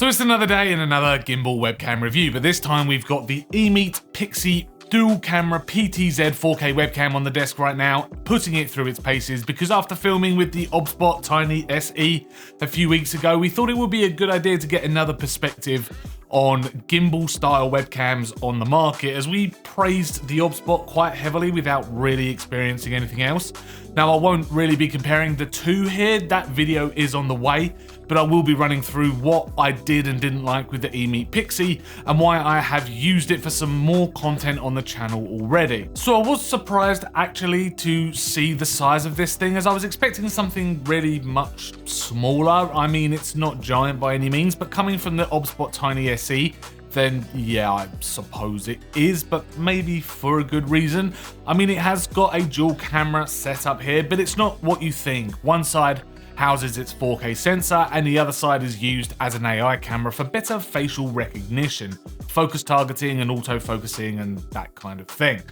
So it's another day and another gimbal webcam review, but this time we've got the EMEET PIXY Dual-Camera PTZ 4K webcam on the desk right now, putting it through its paces, because after filming with the Obspot Tiny SE a few weeks ago, we thought it would be a good idea to get another perspective on gimbal style webcams on the market, as we praised the Obspot quite heavily without really experiencing anything else. Now, I won't really be comparing the two here, that video is on the way, but I will be running through what I did and didn't like with the EMEET PIXY and why I have used it for some more content on the channel already. So I was surprised actually to see the size of this thing, as I was expecting something really much smaller. I mean, it's not giant by any means, but coming from the Obspot Tiny SE, then yeah, I suppose it is, but maybe for a good reason. I mean, it has got a dual camera setup here, but it's not what you think. One side houses its 4K sensor and the other side is used as an AI camera for better facial recognition, focus targeting and auto-focusing and that kind of thing.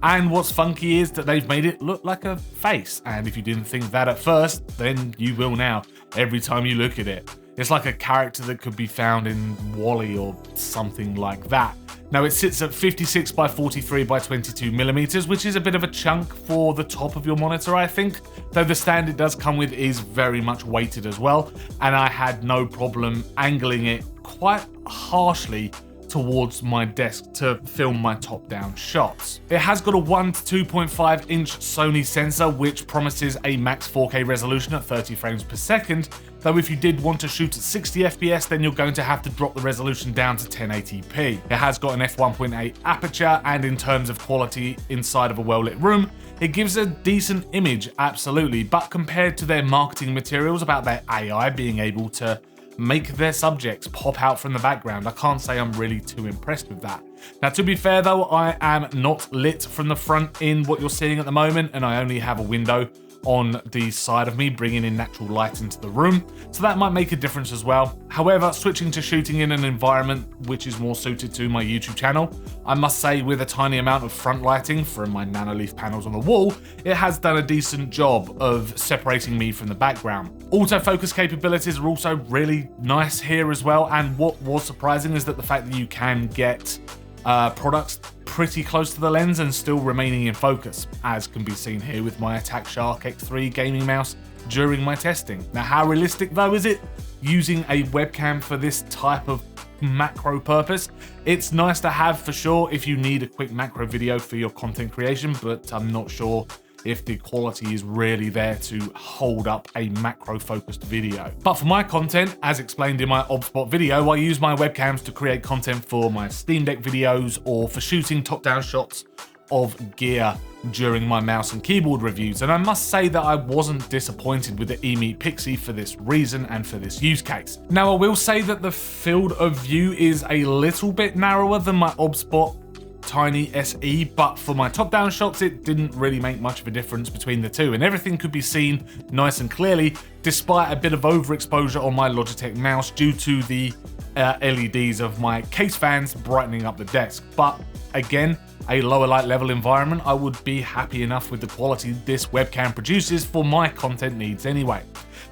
And what's funky is that they've made it look like a face, and if you didn't think that at first, then you will now, every time you look at it. It's like a character that could be found in WALL-E or something like that. Now, it sits at 56 by 43 by 22 millimeters, which is a bit of a chunk for the top of your monitor, I think, though the stand it does come with is very much weighted as well, and I had no problem angling it quite harshly towards my desk to film my top-down shots. It has got a 1 to 2.5 inch Sony sensor, which promises a max 4K resolution at 30 frames per second, though if you did want to shoot at 60 FPS, then you're going to have to drop the resolution down to 1080p. It has got an f1.8 aperture, and in terms of quality inside of a well-lit room, it gives a decent image, absolutely, but compared to their marketing materials about their AI being able to make their subjects pop out from the background, I can't say I'm really too impressed with that. Now, to be fair though, I am not lit from the front in what you're seeing at the moment, and I only have a window on the side of me, bringing in natural light into the room, so that might make a difference as well. However, switching to shooting in an environment which is more suited to my YouTube channel, I must say with a tiny amount of front lighting from my nanoleaf panels on the wall, it has done a decent job of separating me from the background. Autofocus capabilities are also really nice here as well, and what was surprising is that the fact that you can get products pretty close to the lens and still remaining in focus, as can be seen here with my Attack Shark X3 gaming mouse during my testing. Now, how realistic though is it using a webcam for this type of macro purpose? It's nice to have for sure if you need a quick macro video for your content creation, but I'm not sure if the quality is really there to hold up a macro focused video. But for my content, as explained in my Obspot video, I use my webcams to create content for my Steam Deck videos or for shooting top-down shots of gear during my mouse and keyboard reviews, and I must say that I wasn't disappointed with the EMEET PIXY for this reason and for this use case. Now, I will say that the field of view is a little bit narrower than my Obspot Tiny SE, but for my top-down shots, it didn't really make much of a difference between the two, and everything could be seen nice and clearly, despite a bit of overexposure on my Logitech mouse due to the LEDs of my case fans brightening up the desk. But again, a lower light level environment, I would be happy enough with the quality this webcam produces for my content needs anyway.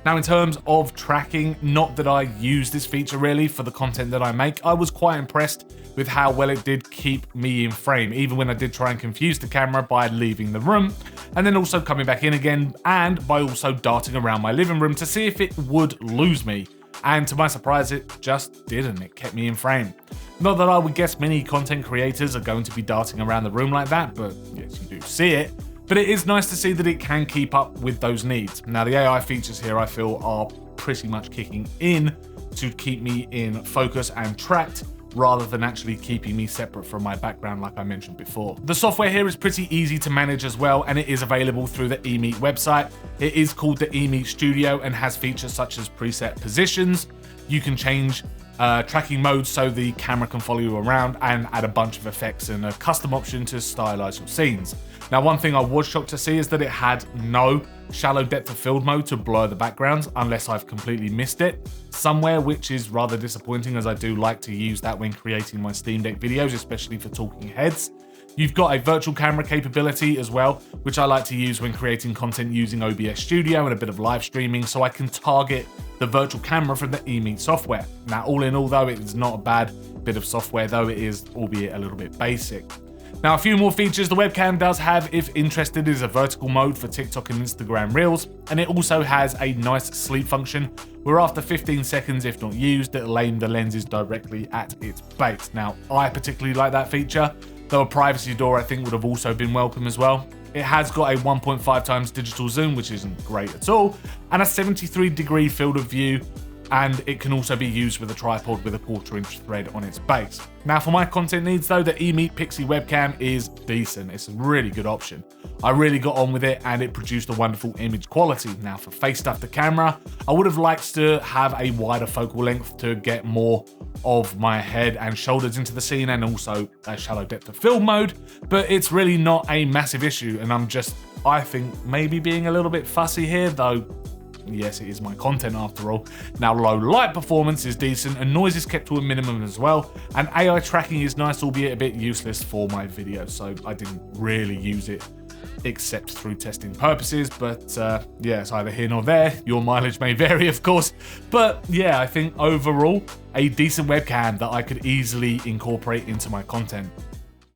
Now, in terms of tracking, not that I use this feature really for the content that I make, I was quite impressed with how well it did keep me in frame, even when I did try and confuse the camera by leaving the room, and then also coming back in again, and by also darting around my living room to see if it would lose me. And to my surprise, it just didn't. It kept me in frame. Not that I would guess many content creators are going to be darting around the room like that, but yes, you do see it. But it is nice to see that it can keep up with those needs. Now, the AI features here I feel are pretty much kicking in to keep me in focus and tracked, rather than actually keeping me separate from my background like I mentioned before. The software here is pretty easy to manage as well, and it is available through the EMEET website. It is called the EMEET Studio and has features such as preset positions. You can change tracking modes so the camera can follow you around, and add a bunch of effects and a custom option to stylize your scenes. Now, one thing I was shocked to see is that it had no shallow depth of field mode to blur the backgrounds, unless I've completely missed it somewhere, which is rather disappointing, as I do like to use that when creating my Steam Deck videos, especially for talking heads. You've got a virtual camera capability as well, which I like to use when creating content using OBS Studio and a bit of live streaming, so I can target the virtual camera from the EMEET software. Now, all in all though, it is not a bad bit of software, though it is, albeit a little bit basic. Now, a few more features the webcam does have, if interested, is a vertical mode for TikTok and Instagram Reels, and it also has a nice sleep function, where after 15 seconds, if not used, it'll aim the lenses directly at its base. Now, I particularly like that feature, though a privacy door I think would have also been welcome as well. It has got a 1.5 times digital zoom, which isn't great at all, and a 73-degree field of view, and it can also be used with a tripod with a 1/4 inch thread on its base. Now, for my content needs though, the EMEET PIXY webcam is decent. It's a really good option. I really got on with it and it produced a wonderful image quality. Now, for face stuff, the camera, I would have liked to have a wider focal length to get more of my head and shoulders into the scene, and also a shallow depth of field mode, but it's really not a massive issue, and I'm just, I think, maybe being a little bit fussy here, though yes, it is my content after all. Now, low light performance is decent and noise is kept to a minimum as well, and AI tracking is nice, albeit a bit useless for my video, so I didn't really use it except through testing purposes, but yeah, it's either here nor there. Your mileage may vary, of course, but yeah, I think overall a decent webcam that I could easily incorporate into my content.